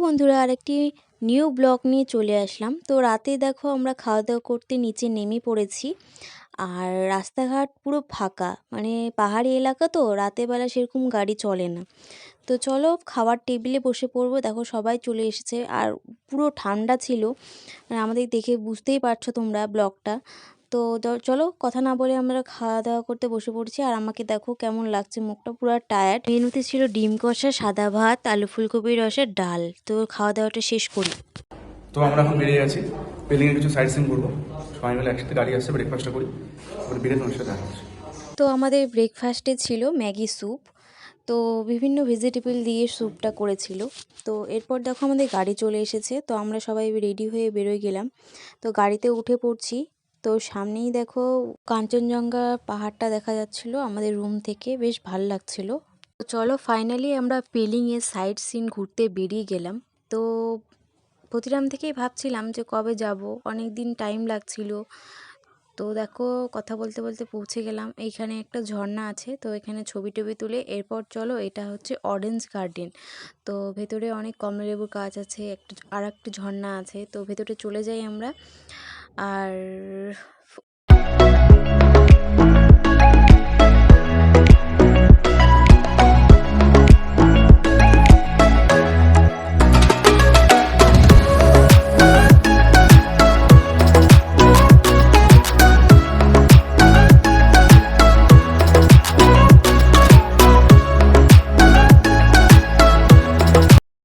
বন্ধুরা, আরেকটি new blog নিয়ে চলে আসলাম। তো রাতে দেখো আমরা খাওয়া দাওয়া করতে নিচে নেমে পড়েছি। আর রাস্তাঘাট পুরো ফাঁকা, মানে পাহাড়ি এলাকা তো রাতের বেলা সেরকম গাড়ি চলে না। তো চলো খাবার টেবিলে বসে পড়বো। দেখো সবাই চলে এসেছে আর পুরো ঠান্ডা ছিল, মানে আমাদের দেখে বুঝতেই পারছো তোমরা ব্লগটা। তো চলো কথা না বলে আমরা খাওয়া দাওয়া করতে বসে পড়ছি। আর আমাকে দেখো কেমন লাগছে, মুখটা পুরো টায়ার্ড। মেনুতে ছিল ডিম কষা, সাদা ভাত, আলু ফুলকপির রসের ডাল। তো খাওয়া দাওয়াটা শেষ করি। তো আমরা এখন বেরিয়ে আছি, পেলিংয়ে কিছু সাইট সিন করবো। সবাই মিলে একসাথে গাড়ি আসছে, ব্রেকফাস্টটা করি, তারপরে বেরিয়ে তোমার সাথে দেখা হচ্ছে। তো আমাদের ব্রেকফাস্টে ছিল ম্যাগি স্যুপ। তো বিভিন্ন ভেজিটেবল দিয়ে স্যুপটা করেছিল। তো এরপর দেখো আমাদের গাড়ি চলে এসেছে, তো আমরা সবাই রেডি হয়ে বেরোয় গেলাম। তো গাড়িতে উঠে পড়ছি। তো সামনেই দেখো কাঞ্চনজঙ্ঘা পাহাড়টা দেখা যাচ্ছিল আমাদের রুম থেকে, বেশ ভাল লাগছিল। তো চলো ফাইনালি আমরা পেলিংয়ে সাইট সিন ঘুরতে বেরিয়ে গেলাম। তো প্রতিরাম থেকেই ভাবছিলাম যে কবে যাব, অনেক দিন টাইম লাগছিল। তো দেখো কথা বলতে বলতে পৌঁছে গেলাম। এইখানে একটা ঝর্ণা আছে, তো এখানে ছবি টবি তুলে এরপর চলো, এটা হচ্ছে অরেঞ্জ গার্ডেন। তো ভেতরে অনেক কমলালেবুর গাছ আছে, আর একটা ঝর্ণা আছে। তো ভেতরে চলে যাই আমরা। আর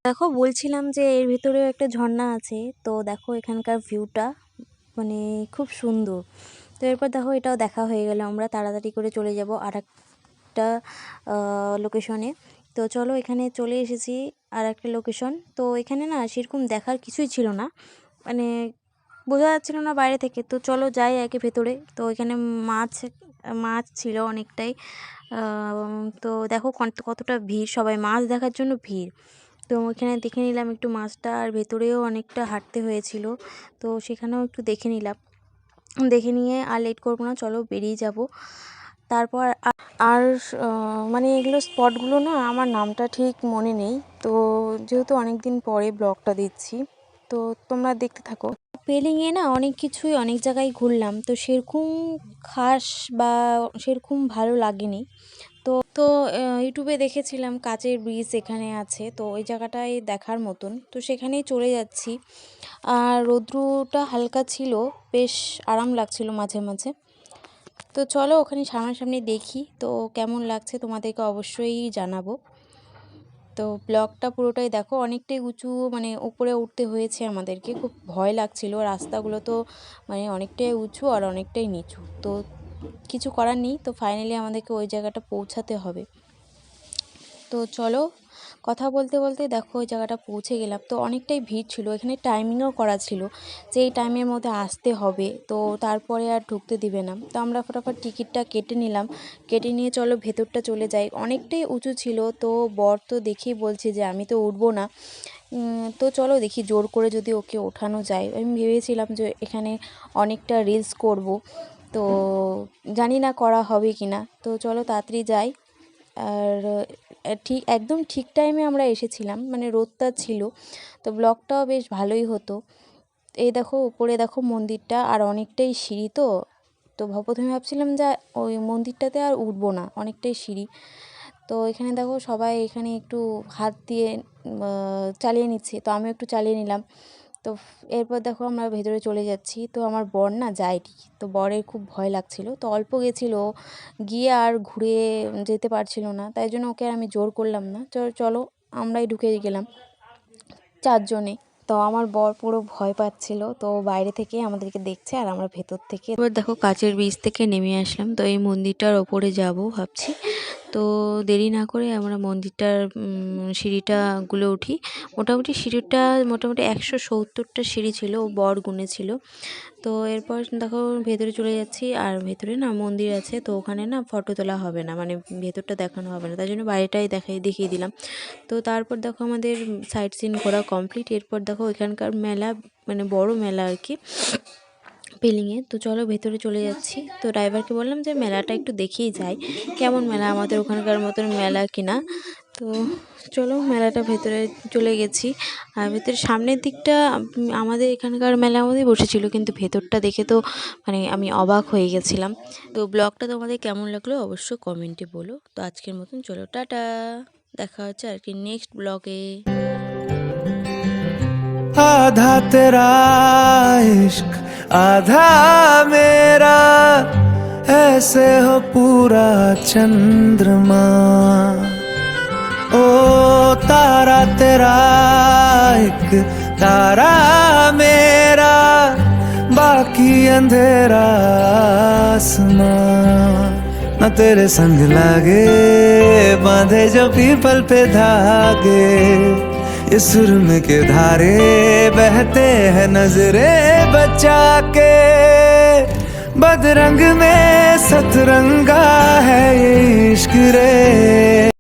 দেখো বলছিলাম যে এর ভেতরেও একটা ঝর্ণা আছে। তো দেখো এখানকার ভিউটা মানে খুব সুন্দর। তো এরপর দেখো এটাও দেখা হয়ে গেল, আমরা তাড়াতাড়ি করে চলে যাব আর একটা লোকেশনে। তো চলো এখানে চলে এসেছি আর একটা লোকেশন। তো এখানে না সেরকম দেখার কিছুই ছিল না, মানে বোঝা যাচ্ছিল না বাইরে থেকে। তো চলো যাই আগে ভেতরে। তো এখানে মাছ মাছ ছিল অনেকটাই। তো দেখো কতটা ভিড়, সবাই মাছ দেখার জন্য ভিড়। তো এখানে দেখে নিলাম একটু মাছটা, আর ভেতরেও অনেকটা হাঁটতে হয়েছিল। তো সেখানেও একটু দেখে নিলাম। দেখে নিয়ে আর লেট করবো না, চলো বেরিয়ে যাব। তারপর আর মানে এগুলো স্পটগুলো না আমার নামটা ঠিক মনে নেই। তো যেহেতু অনেক দিন পরে ব্লগটা দিচ্ছি, তো তোমরা দেখতে থাকো। পেলিংয়ে না অনেক কিছুই অনেক জায়গায় ঘুরলাম, তো সেরকম খাস বা সেরকম ভালো লাগেনি। তো ইউটিউবে দেখেছিলাম কাচের ব্রিজ এখানে আছে, তো ওই জায়গাটায় দেখার মতন। তো সেখানেই চলে যাচ্ছি। আর রৌদ্রটা হালকা ছিল, বেশ আরাম লাগছিল মাঝে মাঝে। তো চলো ওখানে সামনাসামনি দেখি, তো কেমন লাগছে তোমাদেরকে অবশ্যই জানাবো। তো ব্লগটা পুরোটাই দেখো, অনেকটাই উঁচু, মানে উপরে উঠতে হয়েছে আমাদেরকে, খুব ভয় লাগছিল। রাস্তাগুলো তো মানে অনেকটাই উঁচু আর অনেকটাই নিচু, তো কিছু করার নেই। তো ফাইনালি আমাদেরকে ওই জায়গাটা পৌঁছাতে হবে। তো চলো কথা বলতে বলতে দেখো ওই জায়গাটা পৌঁছে গেলাম। তো অনেকটাই ভিড় ছিল, এখানে টাইমিংও করা ছিল যে এই টাইমের মধ্যে আসতে হবে, তো তারপরে আর ঢুকতে দিবে না। তো আমরা ফটাফট টিকিটটা কেটে নিলাম। কেটে নিয়ে চলো ভেতরটা চলে যাই। অনেকটাই উঁচু ছিল, তো বর তো দেখেই বলছে যে আমি তো উঠবো না। তো চলো দেখি জোর করে যদি ওকে ওঠানো যায়। আমি ভেবেছিলাম যে এখানে অনেকটা রিলস করব, তো জানি না করা হবে কি না। তো চলো তাড়াতাড়ি যাই। আর একদম ঠিক টাইমে আমরা এসেছিলাম, মানে রোদটা ছিল, তো ব্লগটাও বেশ ভালোই হতো। এই দেখো উপরে দেখো মন্দিরটা, আর অনেকটাই সিঁড়ি। তো তো প্রথমে ভাবছিলাম যে ওই মন্দিরটাতে আর উঠবো না, অনেকটাই সিঁড়ি। তো এখানে দেখো সবাই এখানে একটু হাত দিয়ে চালিয়ে নিচ্ছে, তো আমিও একটু চালিয়ে নিলাম। তো এরপর দেখো আমরা ভেতরে চলে যাচ্ছি। তো আমার বর না যায়নি, তো বরের খুব ভয় লাগছিল, তো অল্প গেছিলো, গিয়ে আর ঘুরে যেতে পারছিল না। তাই জন্য ওকে আর আমি জোর করলাম না, চলো আমরাই ঢুকে গেলাম চারজনে। তো আমার বর পুরো ভয় পাচ্ছিল, তো বাইরে থেকে আমাদেরকে দেখছে আর আমরা ভেতর থেকে। এবার দেখো কাচের ব্রিজ থেকে নেমে আসলাম। তো এই মন্দিরটার ওপরে যাব ভাবছি। তো দেরি না করে আমরা মন্দিরটার সিঁড়িটাগুলো উঠি। মোটামুটি সিঁড়িটা মোটামুটি 170টা সিঁড়ি ছিল, বর গুনেছিল। তো এরপর দেখো ভেতরে চলে যাচ্ছি। আর ভেতরে না মন্দির আছে, তো ওখানে না ফটো তোলা হবে না, মানে ভেতরটা দেখানো হবে না, তাই জন্য বাইরেটাই দেখিয়ে দিলাম। তো তারপর দেখো আমাদের সাইট সিন ঘোরা কমপ্লিট। এরপর দেখো এখানকার মেলা, মানে বড় মেলা আর কি পেলিংয়ে। তো চলো ভেতরে চলে যাচ্ছি। তো ড্রাইভারকে বললাম যে মেলাটা একটু দেখেই যাই, কেমন মেলা, আমাদের ওখানকার মতন মেলা কিনা। তো চলো মেলাটা ভেতরে চলে গেছি। আর ভেতরে সামনের দিকটা আমাদের এখানকার মেলার মধ্যেই বসেছিল, কিন্তু ভেতরটা দেখে তো মানে আমি অবাক হয়ে গেছিলাম। তো ব্লগটা তোমাদের কেমন লাগলো অবশ্য কমেন্টে বলো। তো আজকের মতন চলো টাটা, দেখা হচ্ছে আর কি নেক্সট ব্লগে। आधा तेरा इश्क आधा मेरा, ऐसे हो पूरा चंद्रमा। ओ तारा तेरा एक तारा मेरा, बाकी अंधेरा आसमां। न तेरे संग लागे बांधे जो पीपल पे धागे, ये सुरम के धारे बहते हैं नजरे बचा के। बदरंग में सतरंगा है ये इश्क रे।